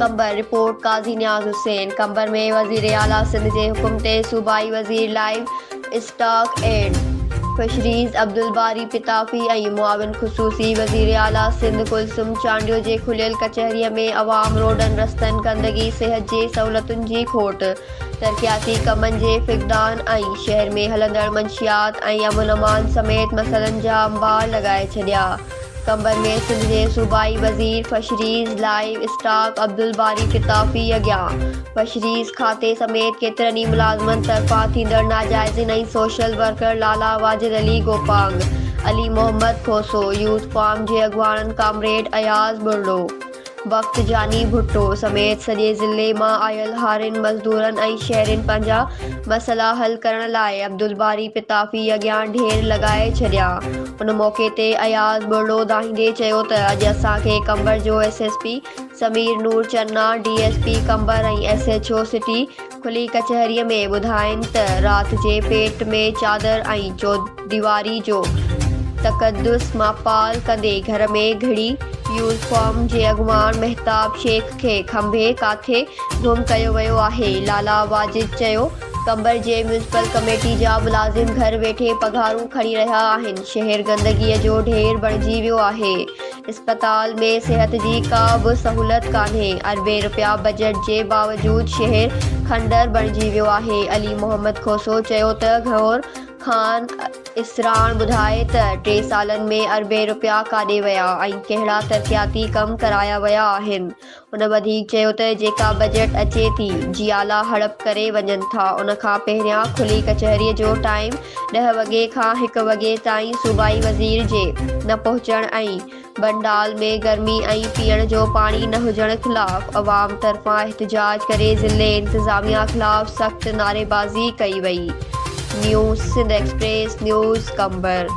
कंबर रिपोर्ट काजी न्याज हुसैन। कंबर में वज़ीर आला सिंध जे हुकुम ते सूबाई वज़ीर live stock and fisheries Abdul बारी पिताफ़ी ऐं मुआविन ख़ुसूसी वज़ीर आला सिंध कुलसुम चांडियो जे खुलियल कचहरीअ में अवाम रोडनि रस्तनि गंदगी सिहत जे सहूलतुनि जी खोट तरक़ियाती कमनि जे फ़क़दान ऐं शहर में हलंदड़ मंशियात ऐं अमन अमान समेत मसइलनि जा अंबार लॻाए छॾिया। कंबर में सिंध जे सूबाई वज़ीर फ़िशरीज़ लाइव स्टॉक अब्दुल बारी पिताफ़ी अॻियां फ़िशरीज़ खाते समेत केतिरनि ई मुलाज़िमनि तरफ़ां थींदड़ नाजाइज़िन ऐं सोशल वर्कर लाला वाजिद अली गोपांग, अली मोहम्मद खोसो, यूथ फार्म जे अॻुवाणनि कामरेड अयाज़ बुर्लो, वक़्त जानी भुट्टो समेत सॼे ज़िले मां आयल हारिन मज़दूरनि ऐं शहरिन पंहिंजा मसइला हल करण लाइ अब्दुल बारी पिताफ़ी अॻियां ढेर लॻाए छॾिया। उन मौक़े ते अयाज़ बुर्लो दाहींदे चयो त अॼु असांखे कंबर जो एसएसपी समीर नूर चन्ना, डीएसपी कंबर ऐं एसएचओ सिटी खुली कचहरीअ में ॿुधाइनि त राति जे पेट में चादर ऐं चौदीवारी जो तक़दुस मापाल कंदे घर में घिड़ी यूथ फॉर्म जे अॻुवाण महताब शेख खे खंभे काथे गुम कयो वियो आहे। लाला वाजिद चयो, कंबर जे म्यूनिसिपल कमेटी जा मुलाज़िम घर वेठे पघारूं खणी रहिया आहिनि। शहर गंदगीअ जो ढेर बणिजी वियो आहे। अस्पताल में सिहत जी का बि सहूलत कान्हे। अरबे रुपया बजट जे बावजूद शहर खंडर बणिजी वियो आहे। अली मोहम्मद खोसो चयो त गौर खान इसरान ॿुधाए त 3 सालनि में अरबे रुपया काॾे विया ऐं कहिड़ा तरक़ियाती कम कराया विया आहिनि। उन वधीक चयो त जेका बजट अचे थी जियाला हड़प करे वञनि था। उन खां पहिरियां खुली कचहरीअ जो टाइम 10 वॻे खां 1 वॻे ताईं सूबाई वज़ीर जे न पहुचण ऐं बंडाल में गर्मी ऐं पीअण जो पाणी न हुजण ख़िलाफ़ अवाम तरफ़ां एहतिजाज करे ज़िले इंतिज़ामिया ख़िलाफ़ सख़्त नारेबाज़ी कई वई। न्यूज़ सिंध एक्सप्रेस न्यूज़ कंबर।